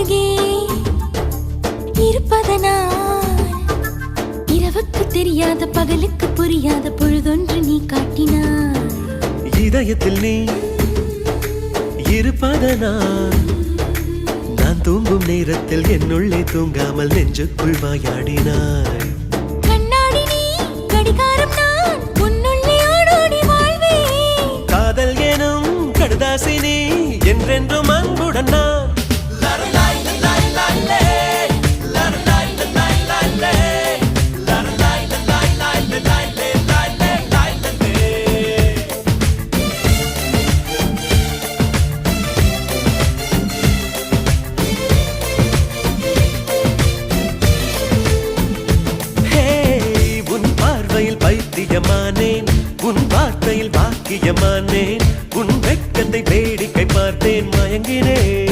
அருகே இருப்பதனால் இரவுக்கு தெரியாத பகலுக்கு புரியாத பொழுதொன்று நீ காட்டினாய். இதயத்தில் நீ இருப்பதனால் நான் தூங்கும் நேரத்தில் என்னுள்ளே தூங்காமல் நெஞ்சுக்குள் வாயாடினாய். கண்ணாடி நீ கடிகாரம் நான் உன்னுள்ளே ஓடோடி வாழ்வேன். காதல் எனும் கடுதாசி நீ என்றென்றும் அன்புடன் நான். பைத்தியமானேன் உன் வார்த்தையில் பாக்கியமானேன். உன் வெட்கத்தை வேடிக்கை பார்த்தேன் மயங்கினேன்.